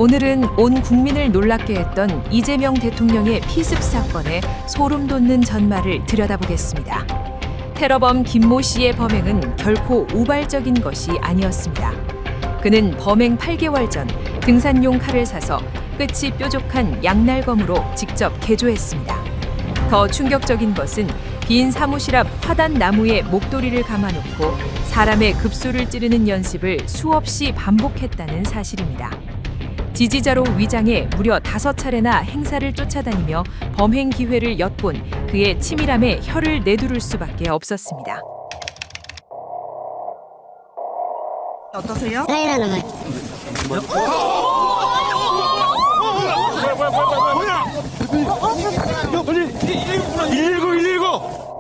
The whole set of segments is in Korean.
오늘은 온 국민을 놀랍게 했던 이재명 대통령의 피습 사건의 소름 돋는 전말을 들여다보겠습니다. 테러범 김모 씨의 범행은 결코 우발적인 것이 아니었습니다. 그는 범행 8개월 전 등산용 칼을 사서 끝이 뾰족한 양날검으로 직접 개조했습니다. 더 충격적인 것은 빈 사무실 앞 화단 나무에 목도리를 감아놓고 사람의 급소를 찌르는 연습을 수없이 반복했다는 사실입니다. 지지자로 위장해 무려 5차례나 행사를 쫓아다니며 범행 기회를 엿본 그의 치밀함에 혀를 내두를 수밖에 없었습니다. 어떠세요? 라이라는 말.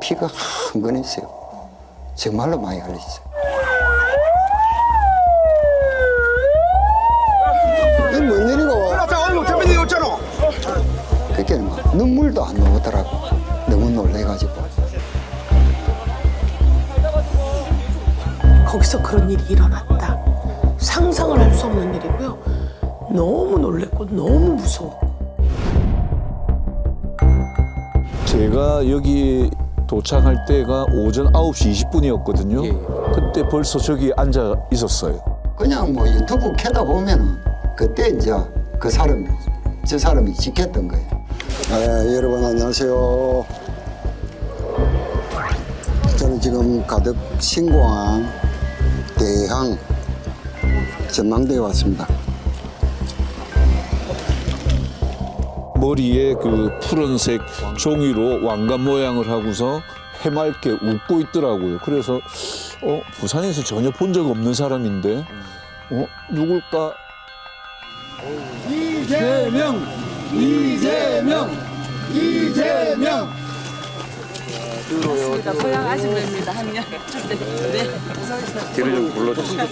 피가 한 건 있어요. 정말로 많이 흘렸어요. 이게 뭔 일이고? 그게 막 눈물도 안 나오더라고. 너무 놀래가지고. 거기서 그런 일이 일어났다. 상상을 할 수 없는 일이고요. 너무 놀랬고 너무 무서웠고. 제가 여기 도착할 때가 오전 9시 20분이었거든요. 그때 벌써 저기 앉아 있었어요. 그냥 뭐 유튜브 켜다 보면은 그때 이제 저 사람이 지켰던 거예요. 여러분 안녕하세요. 저는 지금 가덕 신공항 대항 전망대에 왔습니다. 머리에 그 푸른색 종이로 왕관 모양을 하고서 해맑게 웃고 있더라고요. 그래서 부산에서 전혀 본 적 없는 사람인데 누굴까? 이재명! 맞습니다. 고향 아줌마입니다. 한명. 뒤를 좀 불러주세요.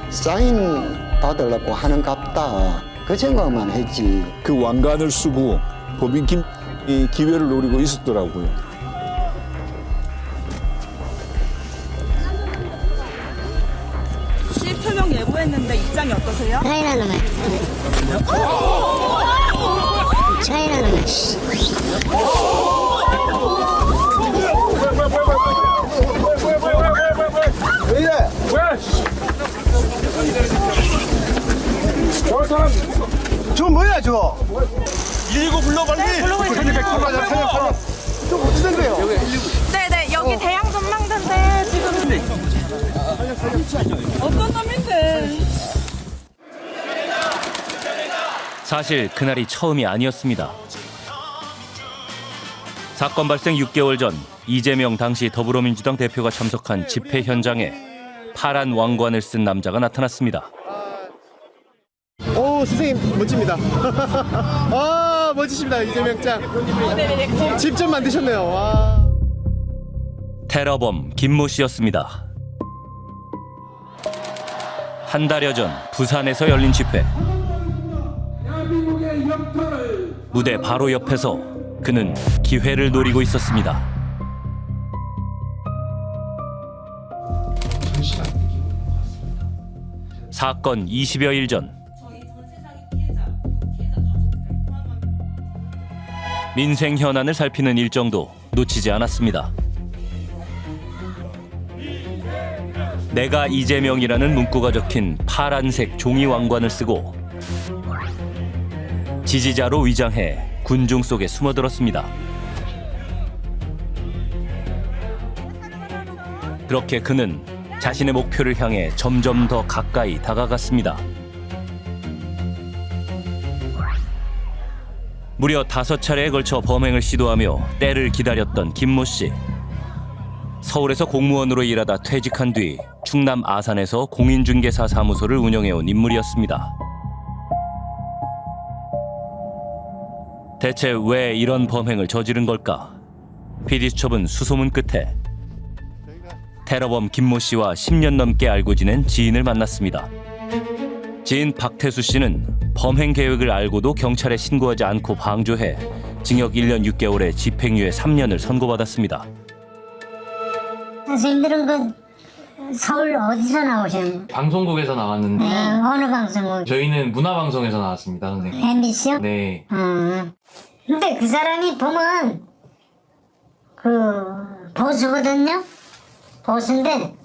사인 받으려고 하는 갑다. 그 생각만 했지. 그 왕관을 쓰고 법인 김이 기회를 노리고 있었더라고요. 혹시 표명 예고했는데 입장이 어떠세요? 라이라는 말. 라이라는 말. 저 뭐야 저거? 119 불러 빨리. 네, 불러고 있습니다. 저 어떻게 된 거예요? 네네 여기 대양 전망대인데 지금 어떤 놈인데? 사실 그날이 처음이 아니었습니다. 사건 발생 6개월 전 이재명 당시 더불어민주당 대표가 참석한 집회 현장에 파란 왕관을 쓴 남자가 나타났습니다. 오 선생님 멋집니다. 아 멋지십니다 이재명 짱. 직접 만드셨네요. 와. 테러범 김모 씨였습니다. 한 달여 전 부산에서 열린 집회. 무대 바로 옆에서 그는 기회를 노리고 있었습니다. 사건 20여일 전 민생 현안을 살피는 일정도 놓치지 않았습니다. 내가 이재명이라는 문구가 적힌 파란색 종이 왕관을 쓰고 지지자로 위장해 군중 속에 숨어들었습니다. 그렇게 그는 자신의 목표를 향해 점점 더 가까이 다가갔습니다. 무려 5차례에 걸쳐 범행을 시도하며 때를 기다렸던 김모 씨. 서울에서 공무원으로 일하다 퇴직한 뒤 충남 아산에서 공인중개사 사무소를 운영해온 인물이었습니다. 대체 왜 이런 범행을 저지른 걸까? PD수첩은 수소문 끝에 테러범 김모 씨와 10년 넘게 알고 지낸 지인을 만났습니다. 지인 박태수 씨는 범행 계획을 알고도 경찰에 신고하지 않고 방조해 징역 1년 6개월에 집행유예 3년을 선고받았습니다. 사실 힘든 건 서울 어디서 나오셨나요? 방송국에서 나왔는데 어느 방송국? 저희는 문화방송에서 나왔습니다, 선생님. MBC요? 네. 근데 그 사람이 보면 그 보수거든요. 보수인데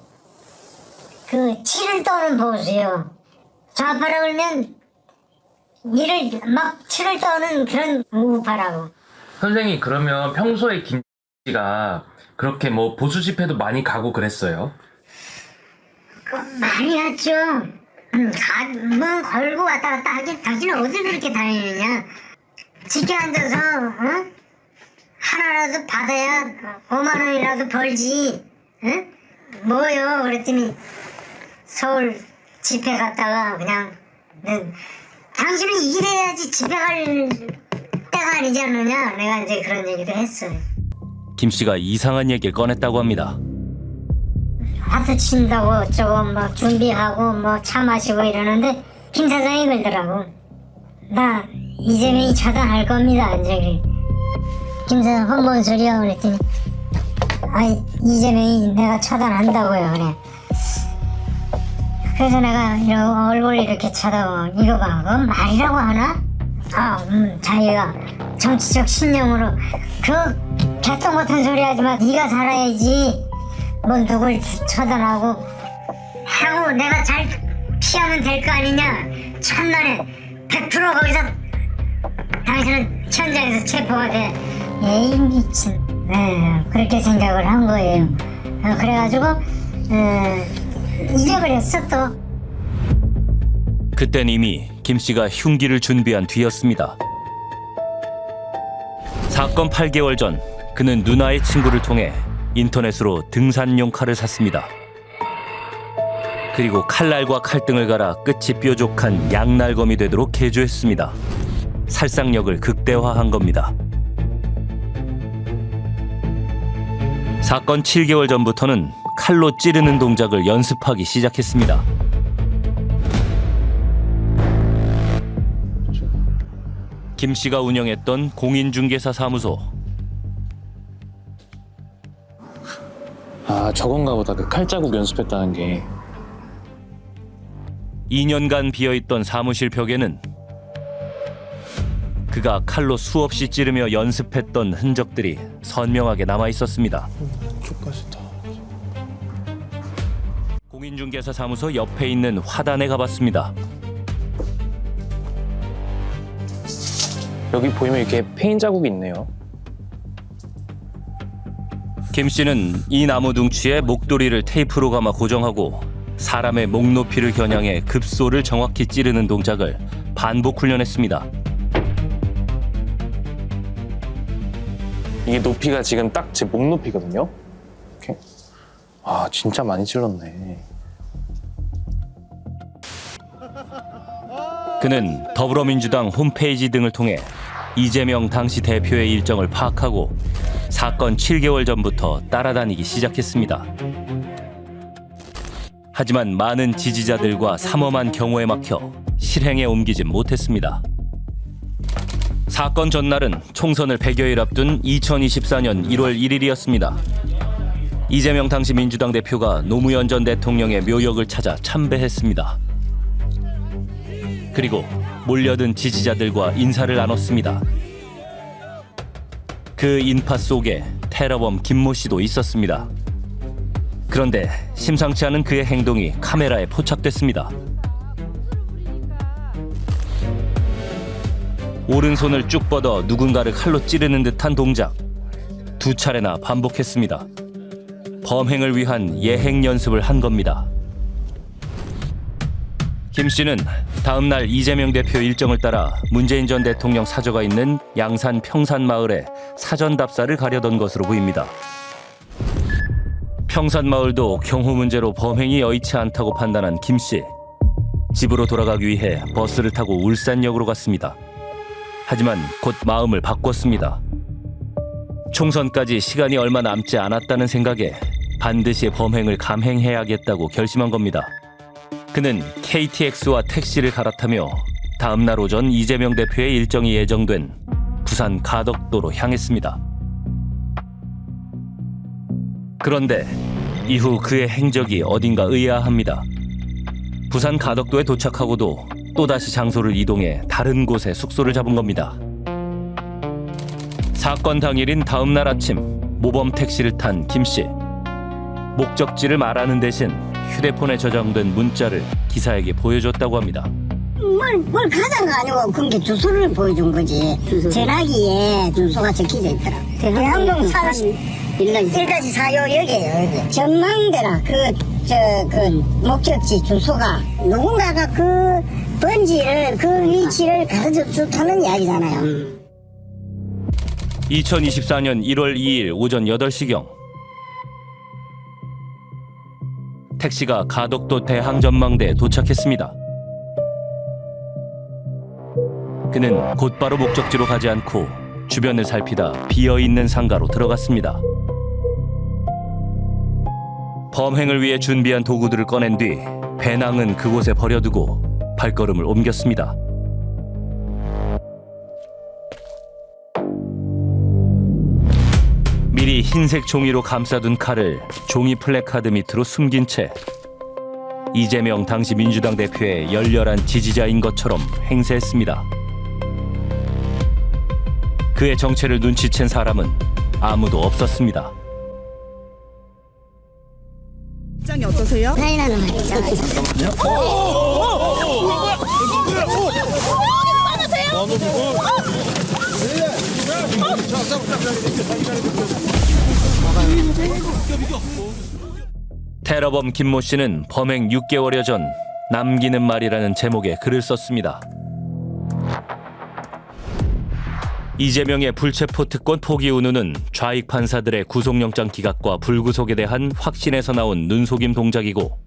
그 치를 떠는 보수예요. 좌파라 그러면 이를 막 치를 떠는 그런 우파라고. 선생님, 그러면 평소에 김 씨가 그렇게 뭐 보수 집회도 많이 가고 그랬어요? 많이 했죠. 뭐 걸고 왔다 갔다 하긴 당신은 어딜 그렇게 다니느냐. 지켜 앉아서 하나라도 받아야 5만 원이라도 벌지. 뭐요? 그랬더니 서울 집회 갔다가 그냥 당신은 일해야지 집회 갈 때가 아니지 않느냐. 내가 이제 그런 얘기도 했어요. 김 씨가 이상한 얘기를 꺼냈다고 합니다. 하트 친다고 어쩌고 뭐 준비하고 뭐 차 마시고 이러는데 김 사장이 그러더라고. 나 이재명이 차단할 겁니다. 이제 그래. 김 사장 뭔 소리야? 그랬더니 아니 이재명이 내가 차단한다고요. 그래. 그래서 내가 이러고 얼굴 이렇게 쳐다보고 이거 봐. 그건 말이라고 하나? 자기가 정치적 신념으로 그 개똥 같은 소리 하지 마. 네가 살아야지. 뭐 누굴 처단하고 하고 내가 잘 피하면 될 거 아니냐. 첫날에 100% 거기서 당신은 현장에서 체포가 돼. 에이 미친. 그렇게 생각을 한 거예요. 그래가지고 잊어버렸어 또. 그땐 이미 김 씨가 흉기를 준비한 뒤였습니다. 사건 8개월 전 그는 누나의 친구를 통해 인터넷으로 등산용 칼을 샀습니다. 그리고 칼날과 칼등을 갈아 끝이 뾰족한 양날검이 되도록 개조했습니다. 살상력을 극대화한 겁니다. 사건 7개월 전부터는 칼로 찌르는 동작을 연습하기 시작했습니다. 김 씨가 운영했던 공인중개사 사무소. 아, 저건가 보다. 그 칼자국 연습했다는 게. 2년간 비어있던 사무실 벽에는 그가 칼로 수없이 찌르며 연습했던 흔적들이 선명하게 남아 있었습니다. 공인중개사 사무소 옆에 있는 화단에 가봤습니다. 여기 보이면 이렇게 페인 자국이 있네요. 김 씨는 이 나무 둥치에 목도리를 테이프로 감아 고정하고 사람의 목 높이를 겨냥해 급소를 정확히 찌르는 동작을 반복 훈련했습니다. 이게 높이가 지금 딱 제 목 높이거든요. 이렇게. 아, 진짜 많이 찔렀네. 그는 더불어민주당 홈페이지 등을 통해 이재명 당시 대표의 일정을 파악하고 사건 7개월 전부터 따라다니기 시작했습니다. 하지만 많은 지지자들과 삼엄한 경호에 막혀 실행에 옮기진 못했습니다. 사건 전날은 총선을 100여일 앞둔 2024년 1월 1일이었습니다. 이재명 당시 민주당 대표가 노무현 전 대통령의 묘역을 찾아 참배했습니다. 그리고 몰려든 지지자들과 인사를 나눴습니다. 그 인파 속에 테러범 김모 씨도 있었습니다. 그런데 심상치 않은 그의 행동이 카메라에 포착됐습니다. 오른손을 쭉 뻗어 누군가를 칼로 찌르는 듯한 동작 2차례나 반복했습니다. 범행을 위한 예행 연습을 한 겁니다. 김 씨는 다음 날 이재명 대표 일정을 따라 문재인 전 대통령 사저가 있는 양산 평산마을에 사전 답사를 가려던 것으로 보입니다. 평산마을도 경호 문제로 범행이 여의치 않다고 판단한 김 씨. 집으로 돌아가기 위해 버스를 타고 울산역으로 갔습니다. 하지만 곧 마음을 바꿨습니다. 총선까지 시간이 얼마 남지 않았다는 생각에 반드시 범행을 감행해야겠다고 결심한 겁니다. 그는 KTX와 택시를 갈아타며 다음 날 오전 이재명 대표의 일정이 예정된 부산 가덕도로 향했습니다. 그런데 이후 그의 행적이 어딘가 의아합니다. 부산 가덕도에 도착하고도 또다시 장소를 이동해 다른 곳에 숙소를 잡은 겁니다. 사건 당일인 다음 날 아침 모범 택시를 탄 김 씨. 목적지를 말하는 대신 휴대폰에 저장된 문자를 기사에게 보여줬다고 합니다. 뭘 가져간 거 아니고 그게 주소를 보여준 거지. 전화기에 주소가 적혀져 있더라. 대학동 1까지 4요 여기에요. 여기. 전망대라 그 목적지 주소가 누군가가 그 번지를 그 위치를 가르쳐 줬다는 이야기잖아요. 2024년 1월 2일 오전 8시경 택시가 가덕도 대항전망대에 도착했습니다. 그는 곧바로 목적지로 가지 않고 주변을 살피다 비어있는 상가로 들어갔습니다. 범행을 위해 준비한 도구들을 꺼낸 뒤 배낭은 그곳에 버려두고 발걸음을 옮겼습니다. 미리 흰색 종이로 감싸둔 칼을 종이 플래카드 밑으로 숨긴 채 이재명 당시 민주당 대표의 열렬한 지지자인 것처럼 행세했습니다. 그의 정체를 눈치챈 사람은 아무도 없었습니다. 입장이 어떠세요? 나이라는 말이죠. 테러범 김모 씨는 범행 6개월여 전 남기는 말이라는 제목의 글을 썼습니다. 이재명의 불체포 특권 포기 운운은 좌익 판사들의 구속영장 기각과 불구속에 대한 확신에서 나온 눈속임 동작이고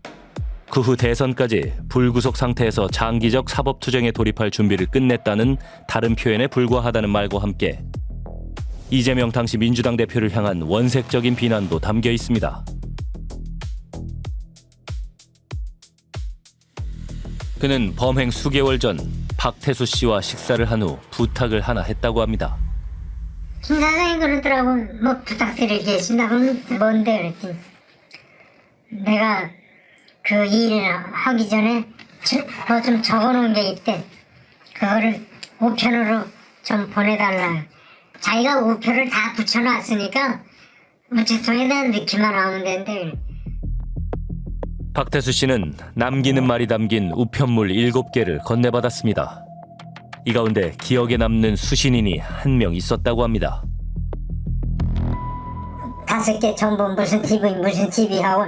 그 후 대선까지 불구속 상태에서 장기적 사법투쟁에 돌입할 준비를 끝냈다는 다른 표현에 불과하다는 말과 함께 이재명 당시 민주당 대표를 향한 원색적인 비난도 담겨 있습니다. 그는 범행 수개월 전 박태수 씨와 식사를 한 후 부탁을 하나 했다고 합니다. 김 사장이 그러더라고. 뭐 부탁드릴 게 있습니다. 그럼 뭔데 그랬더니 내가 그 일을 하기 전에 뭐 좀 적어놓은 게 있대. 그거를 우편으로 좀 보내달라. 자기가 우표를 다 붙여놨으니까 우체통에다 넣기만 하면 된대. 박태수 씨는 남기는 말이 담긴 우편물 7개를 건네받았습니다. 이 가운데 기억에 남는 수신인이 한 명 있었다고 합니다. 5개 전부 무슨 TV 하고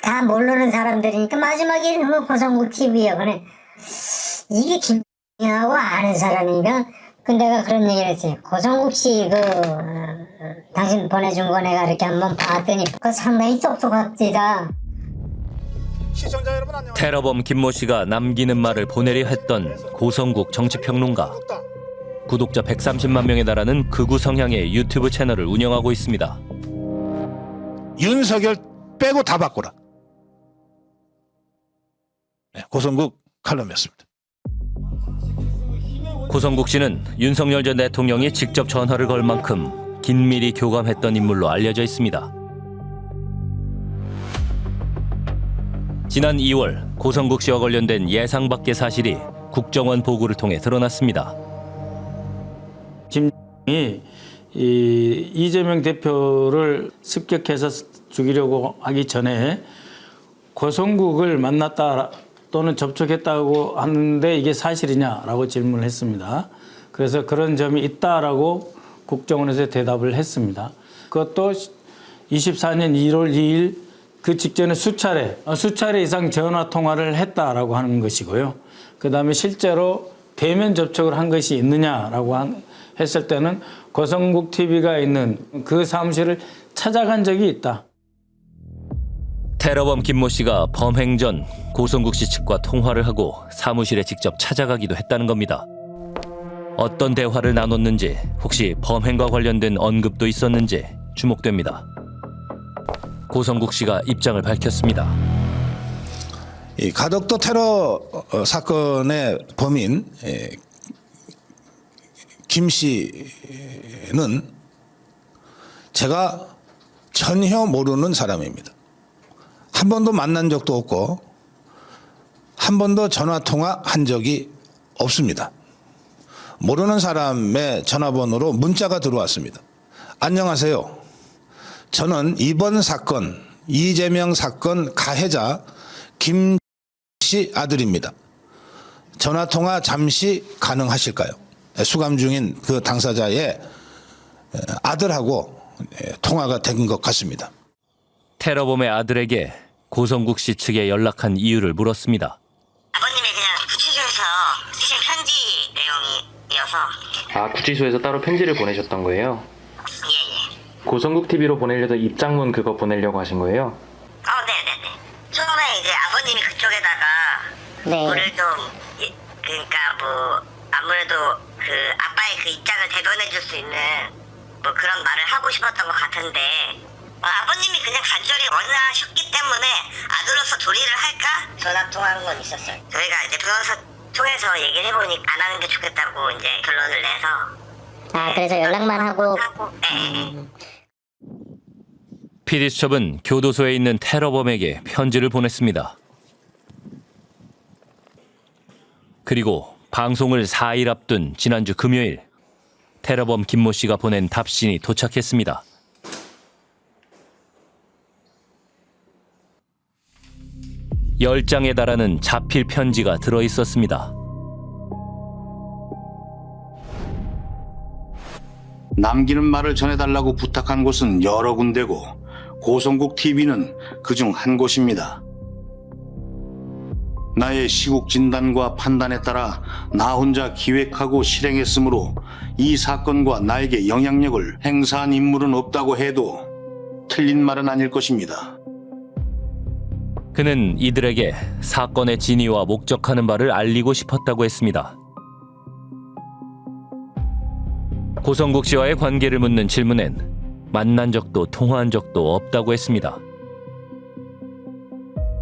다 모르는 사람들이니까 마지막 이름은 고성국 TV야. 그래 이게 김하고 아는 사람이니까 내가 그런 얘기를 했어요. 고성국 씨 당신 보내준 거 내가 이렇게 한번 봤더니 상당히 똑똑합니다. 시청자 여러분 안녕하세요. 테러범 김모 씨가 남기는 말을 보내려 했던 고성국 정치평론가. 구독자 130만 명에 달하는 극우 성향의 유튜브 채널을 운영하고 있습니다. 윤석열 빼고 다 바꾸라. 네, 고성국 칼럼이었습니다. 고성국 씨는 윤석열 전 대통령이 직접 전화를 걸 만큼 긴밀히 교감했던 인물로 알려져 있습니다. 지난 2월 고성국 씨와 관련된 예상 밖의 사실이 국정원 보고를 통해 드러났습니다. 김이 이재명 대표를 습격해서 죽이려고 하기 전에 고성국을 만났다 또는 접촉했다고 하는데 이게 사실이냐라고 질문을 했습니다. 그래서 그런 점이 있다라고 국정원에서 대답을 했습니다. 그것도 24년 1월 2일 그 직전에 수차례 이상 전화 통화를 했다라고 하는 것이고요. 그다음에 실제로 대면 접촉을 한 것이 있느냐라고 했을 때는 고성국 TV가 있는 그 사무실을 찾아간 적이 있다. 테러범 김모 씨가 범행 전 고성국 씨 측과 통화를 하고 사무실에 직접 찾아가기도 했다는 겁니다. 어떤 대화를 나눴는지, 혹시 범행과 관련된 언급도 있었는지 주목됩니다. 고성국 씨가 입장을 밝혔습니다. 이 가덕도 테러 사건의 범인 김 씨는 제가 전혀 모르는 사람입니다. 한 번도 만난 적도 없고 한 번도 전화 통화한 적이 없습니다. 모르는 사람의 전화번호로 문자가 들어왔습니다. 안녕하세요. 저는 이번 사건, 이재명 사건 가해자 김씨 아들입니다. 전화 통화 잠시 가능하실까요? 수감 중인 그 당사자의 아들하고 통화가 된 것 같습니다. 테러범의 아들에게 고성국 씨 측에 연락한 이유를 물었습니다. 아버님이 그냥 구치소에서 쓰신 편지 내용이어서. 아, 구치소에서 따로 편지를 보내셨던 거예요? 예예. 고성국 TV로 보내려던 입장문 그거 보내려고 하신 거예요? 네네네. 처음에 이제 아버님이 그쪽에다가 물을 좀 그러니까 뭐 아무래도 그 아빠의 그 입장을 대변해 줄 수 있는 뭐 그런 말을 하고 싶었던 것 같은데 아버님이 그냥 간절히 원하셨기 때문에 아들로서 도리를 할까 전화 통화한 건 있었어요. 저희가 이제 변호사 통해서 얘기를 해보니 안 하는 게 좋겠다고 이제 결론을 내서. 아 그래서 연락만 하고. 네. PD수첩은 교도소에 있는 테러범에게 편지를 보냈습니다. 그리고 방송을 4일 앞둔 지난주 금요일 테러범 김모 씨가 보낸 답신이 도착했습니다. 열 장에 달하는 자필 편지가 들어있었습니다. 남기는 말을 전해달라고 부탁한 곳은 여러 군데고 고성국 TV는 그중 한 곳입니다. 나의 시국 진단과 판단에 따라 나 혼자 기획하고 실행했으므로 이 사건과 나에게 영향력을 행사한 인물은 없다고 해도 틀린 말은 아닐 것입니다. 그는 이들에게 사건의 진위와 목적하는 바를 알리고 싶었다고 했습니다. 고성국 씨와의 관계를 묻는 질문엔 만난 적도 통화한 적도 없다고 했습니다.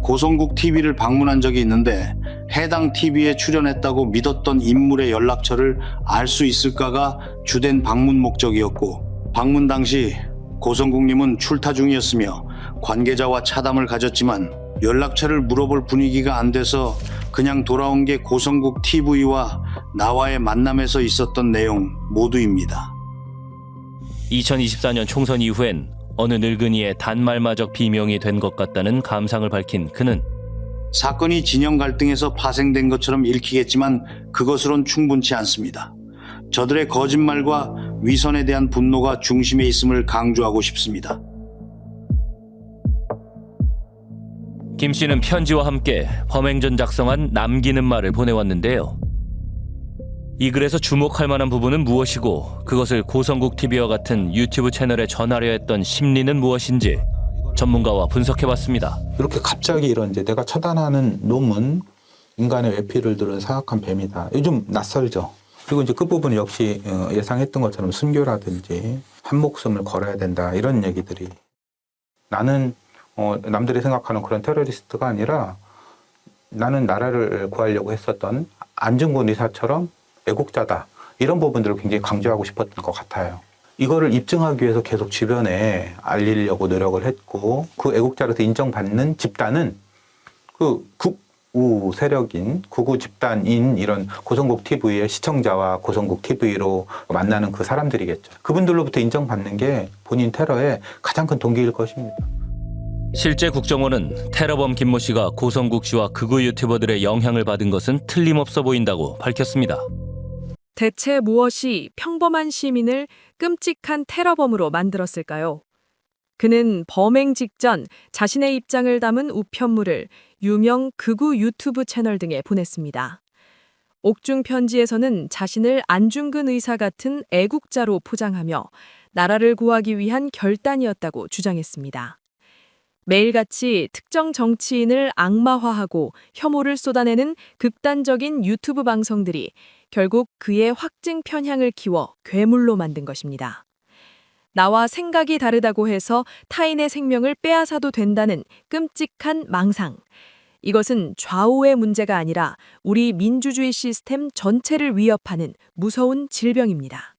고성국 TV를 방문한 적이 있는데 해당 TV에 출연했다고 믿었던 인물의 연락처를 알 수 있을까가 주된 방문 목적이었고 방문 당시 고성국님은 출타 중이었으며 관계자와 차담을 가졌지만 연락처를 물어볼 분위기가 안 돼서 그냥 돌아온 게 고성국 TV와 나와의 만남에서 있었던 내용 모두입니다. 2024년 총선 이후엔 어느 늙은이의 단말마적 비명이 된 것 같다는 감상을 밝힌 그는 사건이 진영 갈등에서 파생된 것처럼 읽히겠지만 그것으론 충분치 않습니다. 저들의 거짓말과 위선에 대한 분노가 중심에 있음을 강조하고 싶습니다. 김 씨는 편지와 함께 범행 전 작성한 남기는 말을 보내왔는데요. 이 글에서 주목할 만한 부분은 무엇이고 그것을 고성국 TV와 같은 유튜브 채널에 전하려 했던 심리는 무엇인지 전문가와 분석해봤습니다. 이렇게 갑자기 이런 이제 내가 처단하는 놈은 인간의 외피를 들은 사악한 뱀이다. 요즘 낯설죠. 그리고 이제 끝부분 역시 예상했던 것처럼 순교라든지 한 목숨을 걸어야 된다 이런 얘기들이 나는 남들이 생각하는 그런 테러리스트가 아니라 나는 나라를 구하려고 했었던 안중근 의사처럼 애국자다. 이런 부분들을 굉장히 강조하고 싶었던 것 같아요. 이거를 입증하기 위해서 계속 주변에 알리려고 노력을 했고 그 애국자로서 인정받는 집단은 그 극우 세력인 극우 집단인 이런 고성국 TV의 시청자와 고성국 TV로 만나는 그 사람들이겠죠. 그분들로부터 인정받는 게 본인 테러의 가장 큰 동기일 것입니다. 실제 국정원은 테러범 김모 씨가 고성국 씨와 극우 유튜버들의 영향을 받은 것은 틀림없어 보인다고 밝혔습니다. 대체 무엇이 평범한 시민을 끔찍한 테러범으로 만들었을까요? 그는 범행 직전 자신의 입장을 담은 우편물을 유명 극우 유튜브 채널 등에 보냈습니다. 옥중 편지에서는 자신을 안중근 의사 같은 애국자로 포장하며 나라를 구하기 위한 결단이었다고 주장했습니다. 매일같이 특정 정치인을 악마화하고 혐오를 쏟아내는 극단적인 유튜브 방송들이 결국 그의 확증 편향을 키워 괴물로 만든 것입니다. 나와 생각이 다르다고 해서 타인의 생명을 빼앗아도 된다는 끔찍한 망상. 이것은 좌우의 문제가 아니라 우리 민주주의 시스템 전체를 위협하는 무서운 질병입니다.